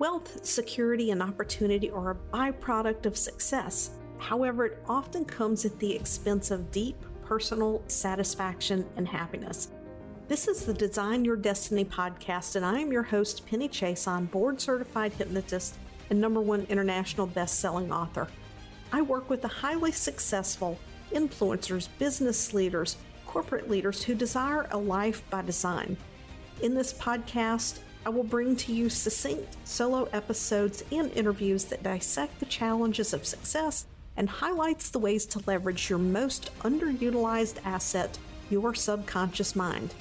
Wealth, security, and opportunity are a byproduct of success. However, it often comes at the expense of deep personal satisfaction and happiness. This is the Design Your Destiny podcast, and I am your host, Penny Chason, board-certified hypnotist and #1 international best-selling author. I work with the highly successful influencers, business leaders, corporate leaders who desire a life by design. In this podcast, I will bring to you succinct solo episodes and interviews that dissect the challenges of success and highlights the ways to leverage your most underutilized asset, your subconscious mind.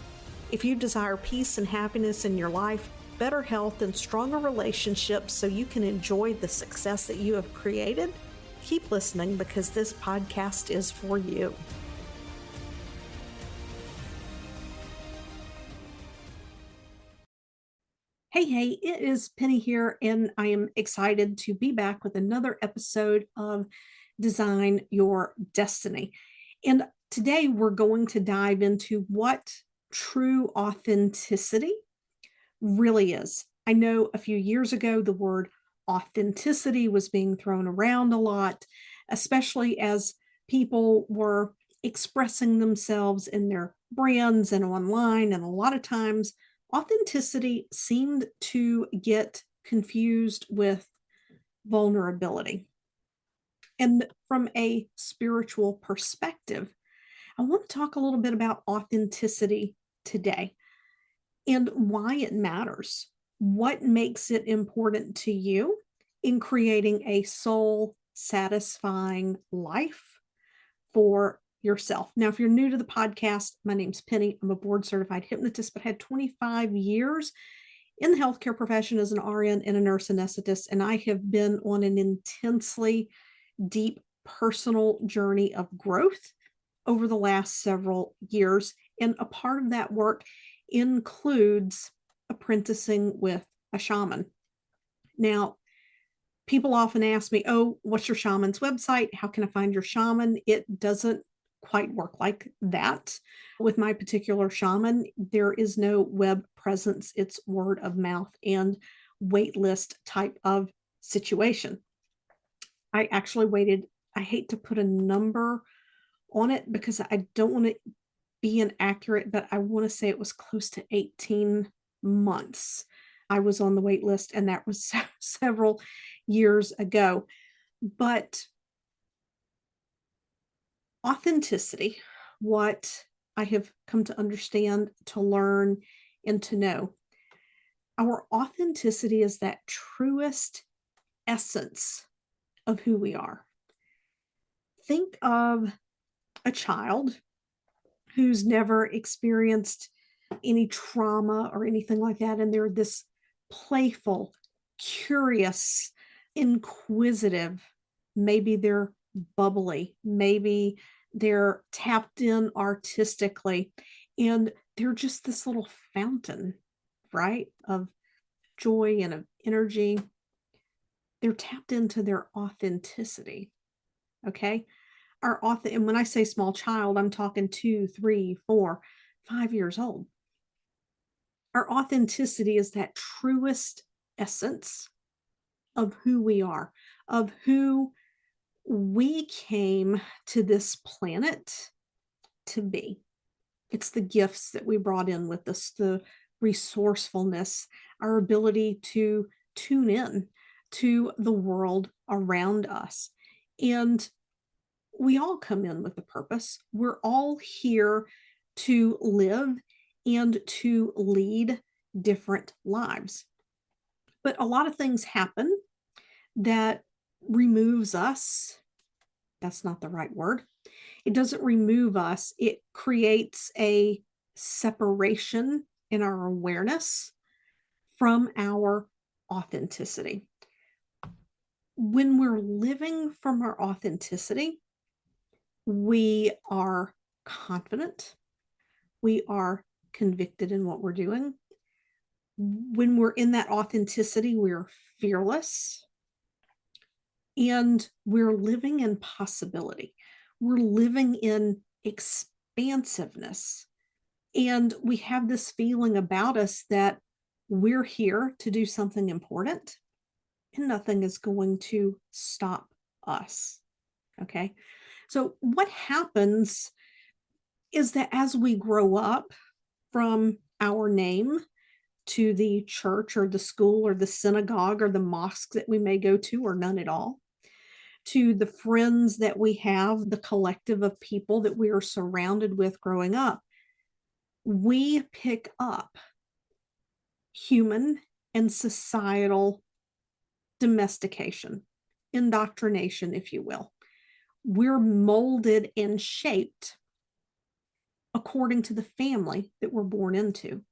If you desire peace and happiness in your life, better health, and stronger relationships so you can enjoy the success that you have created, keep listening because this podcast is for you. Hey, it is Penny here, and I am excited to be back with another episode of Design Your Destiny. And today we're going to dive into what true authenticity really is. I know a few years ago, the word authenticity was being thrown around a lot, especially as people were expressing themselves in their brands and online. And a lot of times, authenticity seemed to get confused with vulnerability. And from a spiritual perspective, I want to talk a little bit about authenticity today and why it matters. What makes it important to you in creating a soul satisfying life for yourself. Now, if you're new to the podcast, my name's Penny. I'm a board certified hypnotist, but had 25 years in the healthcare profession as an RN and a nurse anesthetist. And I have been on an intensely deep personal journey of growth over the last several years. And a part of that work includes apprenticing with a shaman. Now, people often ask me, oh, what's your shaman's website? How can I find your shaman? It doesn't quite work like that. With my particular shaman, there is no web presence. It's word of mouth and wait list type of situation. I actually waited, I hate to put a number on it because I don't want to be inaccurate, but I want to say it was close to 18 months. I was on the wait list, and that was several years ago. But authenticity, what I have come to understand, to learn, and to know, our authenticity is that truest essence of who we are. Think of a child who's never experienced any trauma or anything like that, and they're this playful, curious, inquisitive, maybe they're bubbly, maybe they're tapped in artistically, and they're just this little fountain, right, of joy and of energy. They're tapped into their authenticity, okay? And when I say small child, I'm talking 2, 3, 4, 5 years old. Our authenticity is that truest essence of who we are, of who we came to this planet to be. It's the gifts that we brought in with us, the resourcefulness, our ability to tune in to the world around us. And we all come in with a purpose. We're all here to live and to lead different lives. But a lot of things happen that removes us. That's not the right word. It doesn't remove us. It creates a separation in our awareness from our authenticity. When we're living from our authenticity, we are confident. We are convicted in what we're doing. When we're in that authenticity, we're fearless. And we're living in possibility. We're living in expansiveness. And we have this feeling about us that we're here to do something important. and nothing is going to stop us. Okay. So, what happens is that as we grow up from our name to the church or the school or the synagogue or the mosque that we may go to, or none at all, to the friends that we have, the collective of people that we are surrounded with growing up, we pick up human and societal domestication, indoctrination, if you will. We're molded and shaped according to the family that we're born into,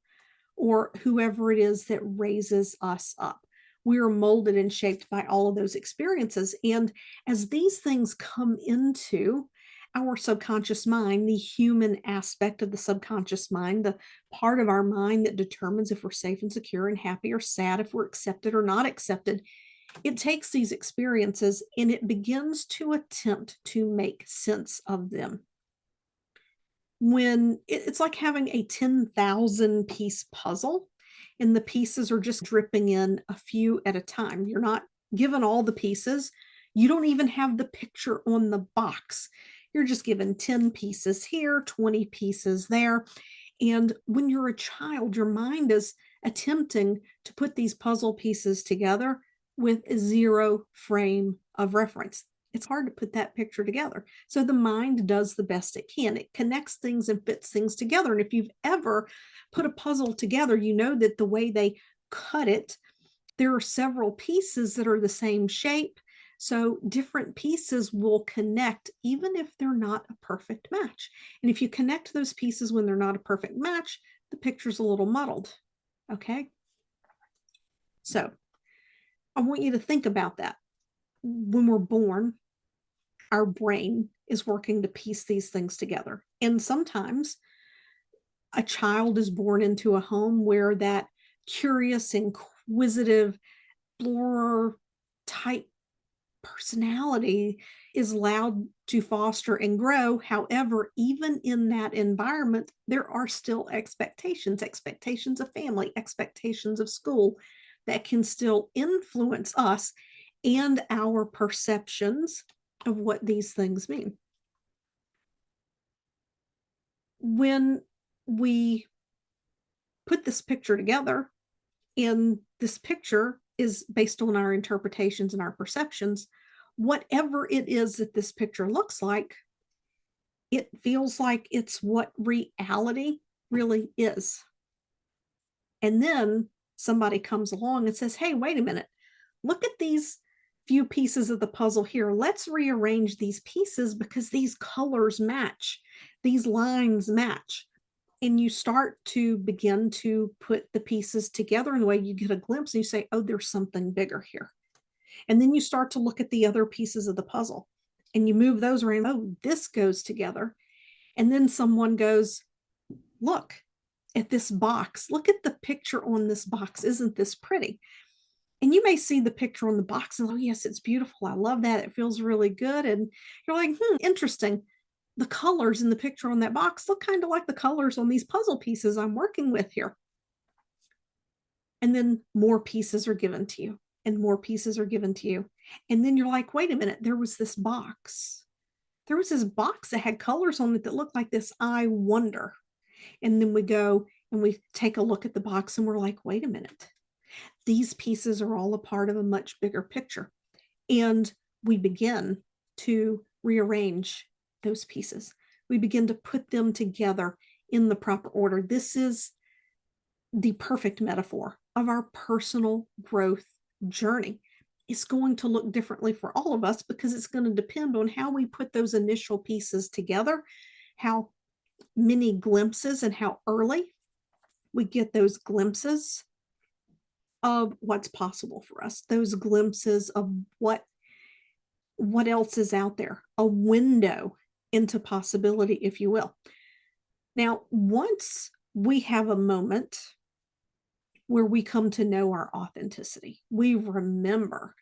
or whoever it is that raises us up. We are molded and shaped by all of those experiences. And as these things come into our subconscious mind, the human aspect of the subconscious mind, the part of our mind that determines if we're safe and secure and happy or sad, if we're accepted or not accepted, it takes these experiences and it begins to attempt to make sense of them. When it's like having a 10,000 piece puzzle and the pieces are just dripping in a few at a time. You're not given all the pieces. You don't even have the picture on the box. You're just given 10 pieces here, 20 pieces there. And when you're a child, your mind is attempting to put these puzzle pieces together with zero frame of reference. It's hard to put that picture together. So the mind does the best it can. It connects things and fits things together. And if you've ever put a puzzle together, you know that the way they cut it, there are several pieces that are the same shape. So different pieces will connect even if they're not a perfect match. And if you connect those pieces when they're not a perfect match, the picture's a little muddled. Okay. So I want you to think about that. When we're born, our brain is working to piece these things together. And sometimes a child is born into a home where that curious, inquisitive, explorer type personality is allowed to foster and grow. However, even in that environment, there are still expectations of family, expectations of school that can still influence us and our perceptions of what these things mean. When we put this picture together, and this picture is based on our interpretations and our perceptions, whatever it is that this picture looks like, it feels like it's what reality really is. And then somebody comes along and says, hey, wait a minute, look at these few pieces of the puzzle here. Let's rearrange these pieces because these colors match, these lines match. And you start to begin to put the pieces together in the way you get a glimpse and you say, oh, there's something bigger here. And then you start to look at the other pieces of the puzzle and you move those around. Oh, this goes together. And then someone goes, look at this box. Look at the picture on this box. Isn't this pretty? And you may see the picture on the box and, oh, yes, it's beautiful. I love that. It feels really good. And you're like, interesting. The colors in the picture on that box look kind of like the colors on these puzzle pieces I'm working with here. And then more pieces are given to you and more pieces are given to you. And then you're like, wait a minute, there was this box. There was this box that had colors on it that looked like this. I wonder. And then we go and we take a look at the box and we're like, wait a minute. These pieces are all a part of a much bigger picture. And we begin to rearrange those pieces. We begin to put them together in the proper order. This is the perfect metaphor of our personal growth journey. It's going to look differently for all of us because it's going to depend on how we put those initial pieces together, how many glimpses and how early we get those glimpses of what's possible for us, those glimpses of what else is out there, a window into possibility, if you will. Now, once we have a moment where we come to know our authenticity, we remember,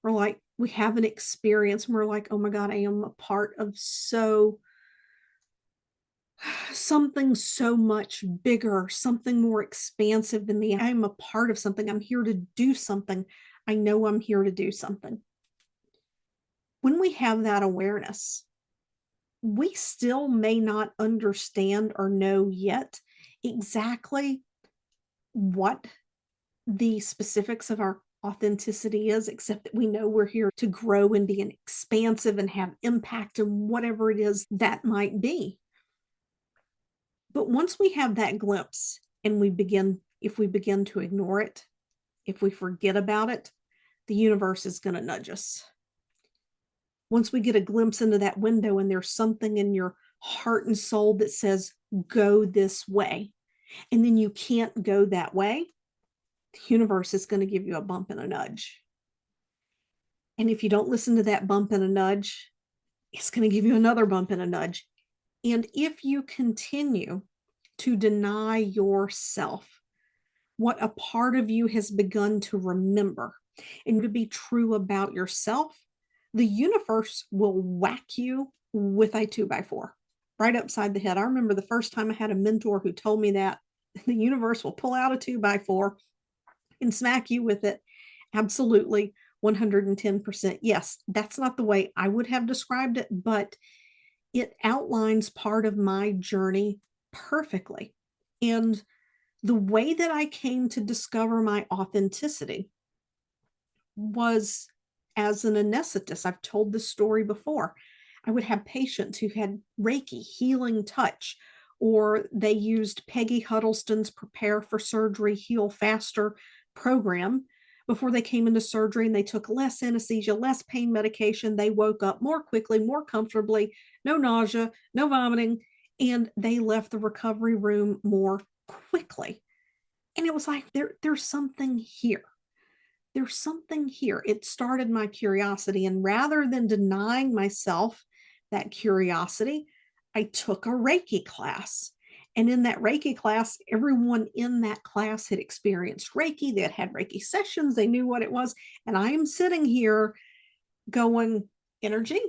we're like, we have an experience and we're like, oh my God, I am a part of something so much bigger, something more expansive than me. I'm a part of something. I'm here to do something. I know I'm here to do something. When we have that awareness, we still may not understand or know yet exactly what the specifics of our authenticity is, except that we know we're here to grow and be an expansive and have impact in whatever it is that might be. But once we have that glimpse and if we begin to ignore it, if we forget about it, the universe is going to nudge us. Once we get a glimpse into that window and there's something in your heart and soul that says, go this way, and then you can't go that way, the universe is going to give you a bump and a nudge. And if you don't listen to that bump and a nudge, it's going to give you another bump and a nudge. And if you continue to deny yourself what a part of you has begun to remember and to be true about yourself, the universe will whack you with a 2x4 right upside the head. I remember the first time I had a mentor who told me that the universe will pull out a 2x4 and smack you with it. Absolutely, 110%. Yes, that's not the way I would have described it, but it outlines part of my journey perfectly. And the way that I came to discover my authenticity was as an anesthetist. I've told this story before. I would have patients who had Reiki, healing touch, or they used Peggy Huddleston's Prepare for Surgery, Heal Faster program before they came into surgery, and they took less anesthesia, less pain medication. They woke up more quickly, more comfortably, no nausea, no vomiting, and they left the recovery room more quickly. And it was like, there's something here. There's something here. It started my curiosity. And rather than denying myself that curiosity, I took a Reiki class. And in that Reiki class, everyone in that class had experienced Reiki. They had Reiki sessions. They knew what it was. And I am sitting here going, energy?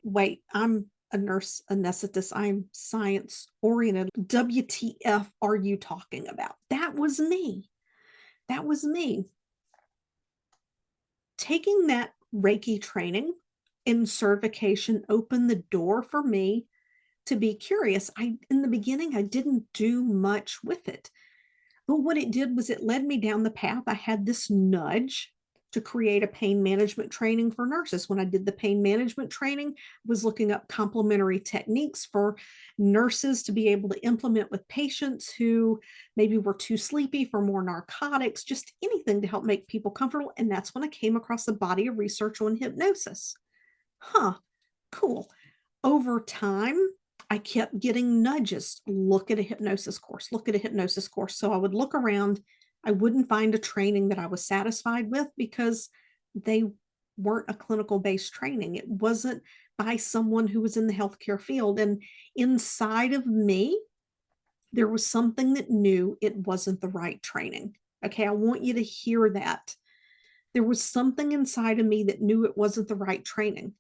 Wait, I'm a nurse anesthetist. I'm science oriented. WTF are you talking about? That was me. That was me. Taking that Reiki training and certification opened the door for me to be curious. In the beginning, I didn't do much with it. But what it did was it led me down the path. I had this nudge to create a pain management training for nurses. When I did the pain management training, I was looking up complementary techniques for nurses to be able to implement with patients who maybe were too sleepy for more narcotics, just anything to help make people comfortable. And that's when I came across a body of research on hypnosis. Huh, cool. Over time, I kept getting nudges. Look at a hypnosis course, look at a hypnosis course. So I would look around. I wouldn't find a training that I was satisfied with because they weren't a clinical based training. It wasn't by someone who was in the healthcare field. And inside of me, there was something that knew it wasn't the right training. Okay, I want you to hear that. There was something inside of me that knew it wasn't the right training.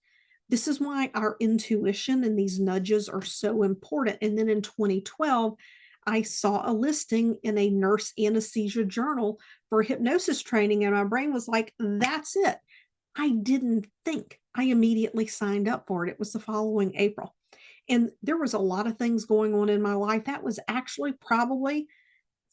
This is why our intuition and these nudges are so important. And then in 2012, I saw a listing in a nurse anesthesia journal for hypnosis training, and my brain was like, that's it. I didn't think. I immediately signed up for it. It was the following April. And there was a lot of things going on in my life. That was actually probably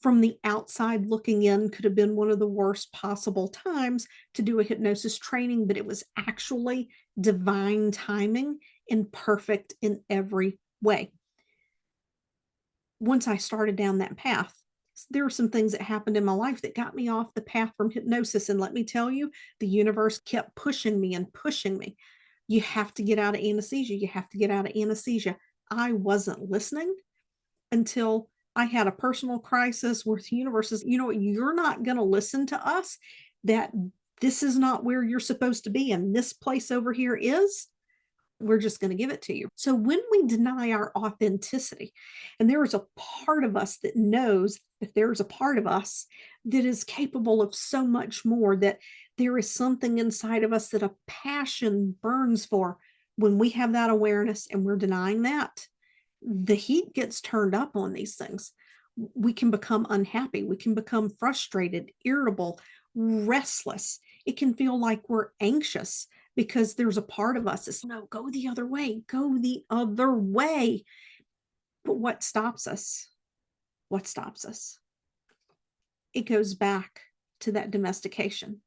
from the outside looking in, could have been one of the worst possible times to do a hypnosis training, but it was actually divine timing and perfect in every way. Once I started down that path, there were some things that happened in my life that got me off the path from hypnosis. And let me tell you, the universe kept pushing me and pushing me. You have to get out of anesthesia. You have to get out of anesthesia. I wasn't listening until I had a personal crisis where the universe is, you're not going to listen to us, that this is not where you're supposed to be. And this place over here is, we're just going to give it to you. So when we deny our authenticity, and there is a part of us that knows that there's a part of us that is capable of so much more, that there is something inside of us that a passion burns for. When we have that awareness and we're denying that, the heat gets turned up on these things. We can become unhappy. We can become frustrated, irritable, restless. It can feel like we're anxious because there's a part of us that's, no, go the other way, go the other way. But what stops us? What stops us? It goes back to that domestication.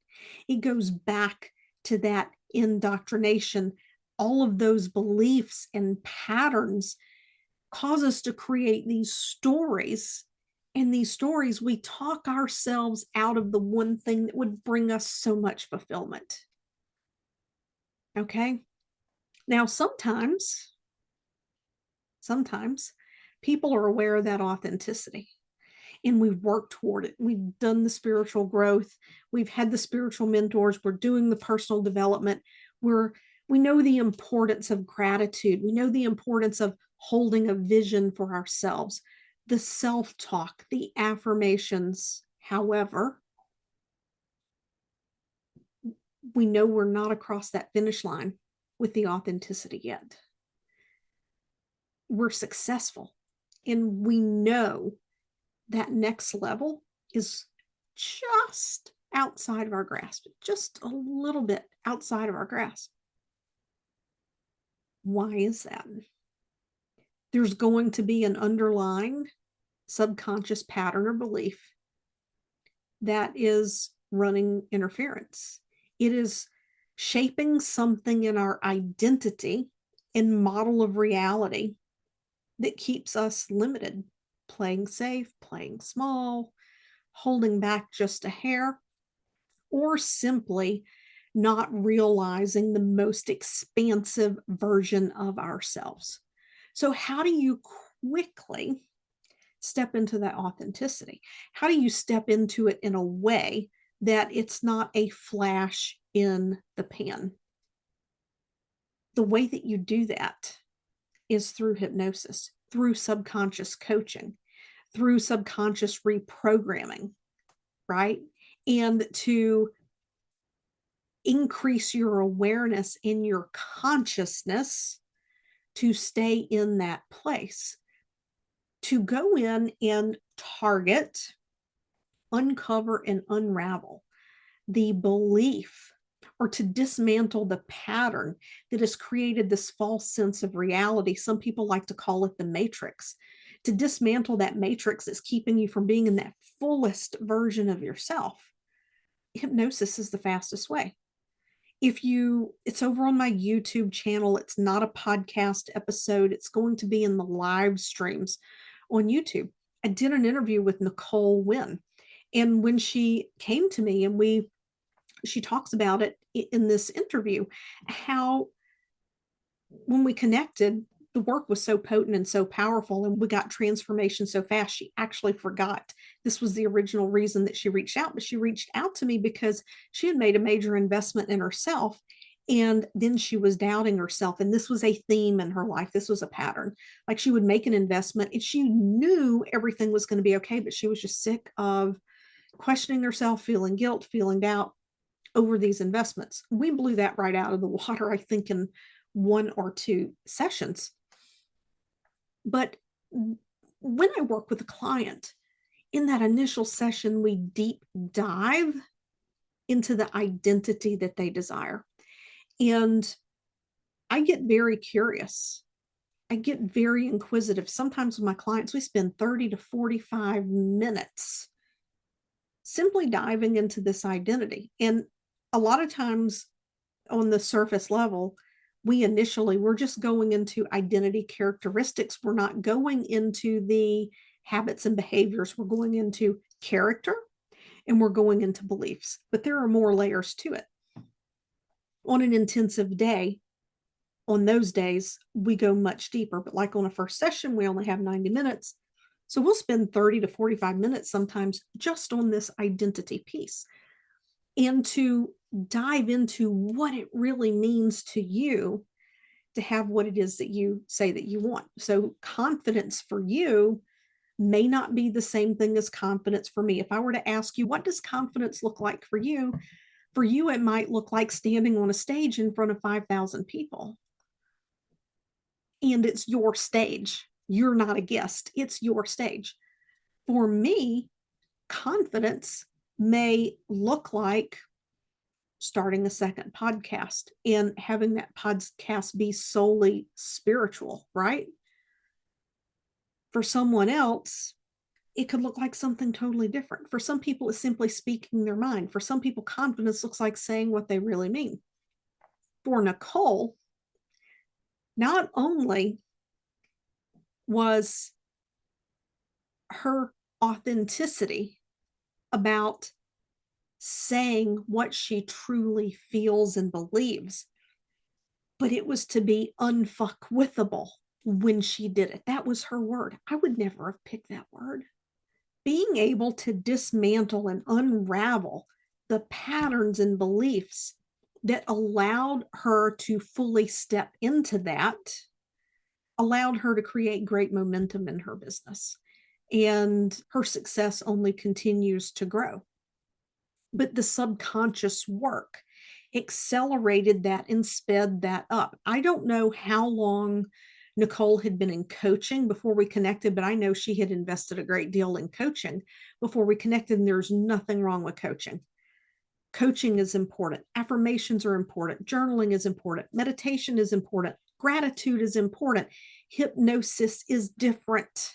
It goes back to that indoctrination. All of those beliefs and patterns cause us to create these stories. And these stories, we talk ourselves out of the one thing that would bring us so much fulfillment. Okay. Now, sometimes people are aware of that authenticity and we've worked toward it. We've done the spiritual growth. We've had the spiritual mentors. We're doing the personal development. We know the importance of gratitude. We know the importance of holding a vision for ourselves, the self-talk, the affirmations. However, we know we're not across that finish line with the authenticity yet. We're successful, and we know that next level is just outside of our grasp, just a little bit outside of our grasp. Why is that? There's going to be an underlying subconscious pattern or belief that is running interference. It is shaping something in our identity and model of reality that keeps us limited, playing safe, playing small, holding back just a hair, or simply not realizing the most expansive version of ourselves. So, how do you quickly step into that authenticity? How do you step into it in a way that it's not a flash in the pan? The way that you do that is through hypnosis, through subconscious coaching, through subconscious reprogramming, right? And to increase your awareness in your consciousness to stay in that place, to go in and target, uncover, and unravel the belief, or to dismantle the pattern that has created this false sense of reality. Some people like to call it the matrix. To dismantle that matrix that's keeping you from being in that fullest version of yourself. Hypnosis is the fastest way. It's over on my YouTube channel. It's not a podcast episode. It's going to be in the live streams on YouTube. I did an interview with Nicole Wynn. And when she came to me and she talks about it in this interview, how when we connected, the work was so potent and so powerful, and we got transformation so fast. She actually forgot this was the original reason that she reached out, but she reached out to me because she had made a major investment in herself. And then she was doubting herself. And this was a theme in her life. This was a pattern. Like, she would make an investment and she knew everything was going to be okay, but she was just sick of questioning herself, feeling guilt, feeling doubt over these investments. We blew that right out of the water, I think, in 1 or 2 sessions. But when I work with a client, in that initial session, we deep dive into the identity that they desire. And I get very curious. I get very inquisitive. Sometimes with my clients, we spend 30 to 45 minutes simply diving into this identity. And a lot of times on the surface level, we're just going into identity characteristics. We're not going into the habits and behaviors. We're going into character and we're going into beliefs, but there are more layers to it. On an intensive day, on those days, we go much deeper, but like on a first session, we only have 90 minutes. So we'll spend 30 to 45 minutes sometimes just on this identity piece, and to dive into what it really means to you to have what it is that you say that you want. So confidence for you may not be the same thing as confidence for me. If I were to ask you, what does confidence look like for you? For you, it might look like standing on a stage in front of 5,000 people. And it's your stage. You're not a guest. It's your stage. For me, confidence may look like starting a second podcast and having that podcast be solely spiritual, right? For someone else, it could look like something totally different. For some people, it's simply speaking their mind. For some people, confidence looks like saying what they really mean. For Nicole, not only was her authenticity about saying what she truly feels and believes, but it was to be unfuckwithable when she did it. That was her word. I would never have picked that word. Being able to dismantle and unravel the patterns and beliefs that allowed her to fully step into that allowed her to create great momentum in her business. And her success only continues to grow. But the subconscious work accelerated that and sped that up. I don't know how long Nicole had been in coaching before we connected, but I know she had invested a great deal in coaching before we connected, and there's nothing wrong with coaching. Coaching is important. Affirmations are important. Journaling is important. Meditation is important. Gratitude is important. Hypnosis is different.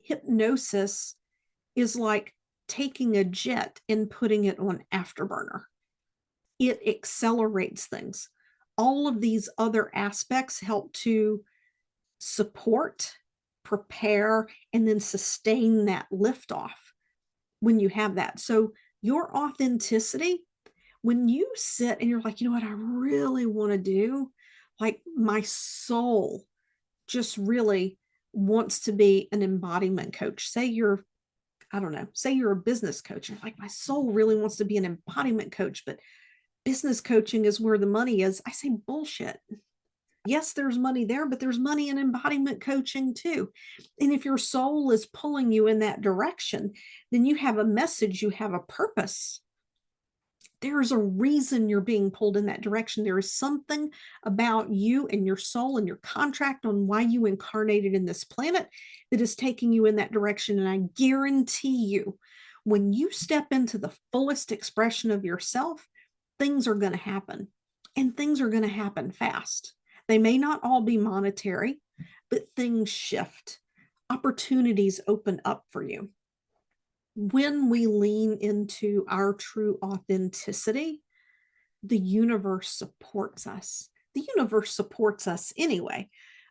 Hypnosis is like taking a jet and putting it on afterburner. It accelerates things. All of these other aspects help to support, prepare, and then sustain that liftoff when you have that. So your authenticity, when you sit and you're like, you know what, I really want to do, like my soul just really wants to be an embodiment coach. Say you're, I don't know, say you're a business coach. And like, my soul really wants to be an embodiment coach, but business coaching is where the money is. I say bullshit. Yes, there's money there, but there's money in embodiment coaching too. And if your soul is pulling you in that direction, then you have a message, you have a purpose. There's a reason you're being pulled in that direction. There is something about you and your soul and your contract on why you incarnated in this planet that is taking you in that direction. And I guarantee you, when you step into the fullest expression of yourself, things are going to happen, and things are going to happen fast. They may not all be monetary, but things shift. Opportunities open up for you. When we lean into our true authenticity, the universe supports us. The universe supports us anyway.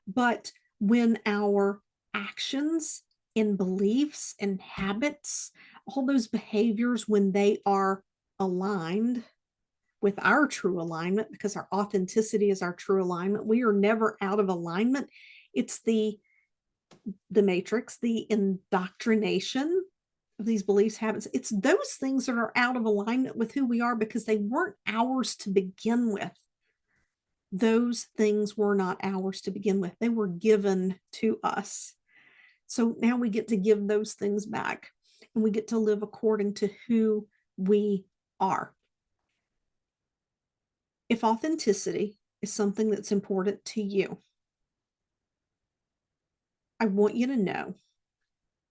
But when our actions and beliefs and habits, all those behaviors, when they are aligned with our true alignment, because our authenticity is our true alignment, we are never out of alignment. It's the matrix, the indoctrination of these beliefs, habits. It's those things that are out of alignment with who we are because they weren't ours to begin with. Those things were not ours to begin with. They were given to us. So now we get to give those things back, and we get to live according to who we are. If authenticity is something that's important to you, I want you to know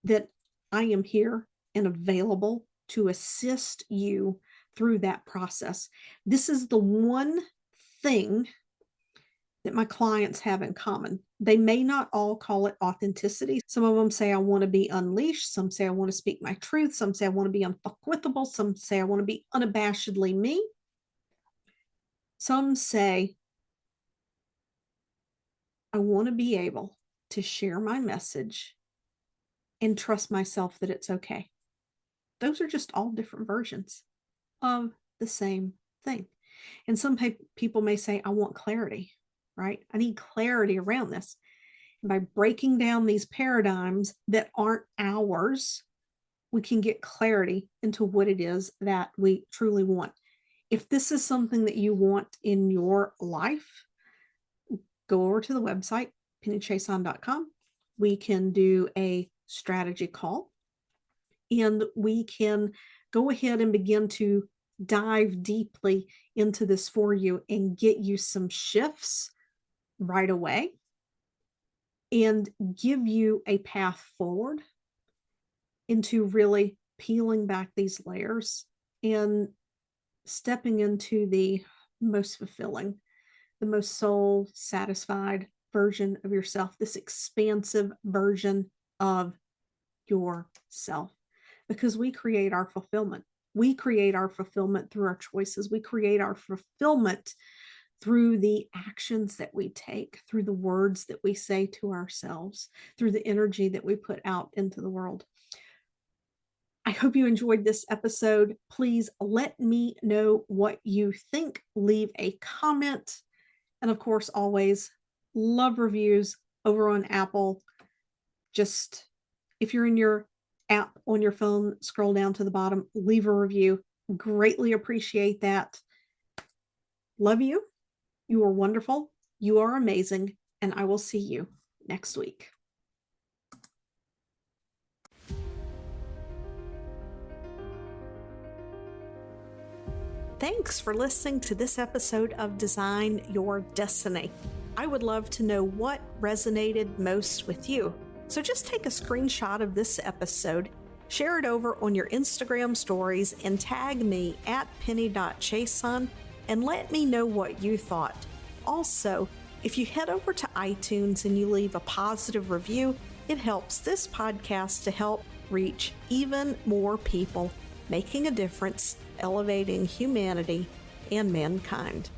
that I am here and available to assist you through that process. This is the one thing that my clients have in common. They may not all call it authenticity. Some of them say, I want to be unleashed. Some say, I want to speak my truth. Some say, I want to be unfuckwithable. Some say, I want to be unabashedly me. Some say, I want to be able to share my message and trust myself that it's okay. Those are just all different versions of the same thing. And some people may say, I want clarity, right? I need clarity around this. And by breaking down these paradigms that aren't ours, we can get clarity into what it is that we truly want. If this is something that you want in your life, go over to the website, pennychason.com. We can do a strategy call, and we can go ahead and begin to dive deeply into this for you and get you some shifts right away and give you a path forward into really peeling back these layers and stepping into the most fulfilling, the most soul satisfied version of yourself, this expansive version of yourself. Because we create our fulfillment. We create our fulfillment through our choices. We create our fulfillment through the actions that we take, through the words that we say to ourselves, through the energy that we put out into the world. I hope you enjoyed this episode. Please let me know what you think. Leave a comment. And of course, always love reviews over on Apple. Just if you're in your app on your phone, scroll down to the bottom, leave a review. Greatly appreciate that. Love you. You are wonderful. You are amazing. And I will see you next week. Thanks for listening to this episode of Design Your Destiny. I would love to know what resonated most with you. So just take a screenshot of this episode, share it over on your Instagram stories, and tag me at penny.chason and let me know what you thought. Also, if you head over to iTunes and you leave a positive review, it helps this podcast to help reach even more people, making a difference, elevating humanity and mankind.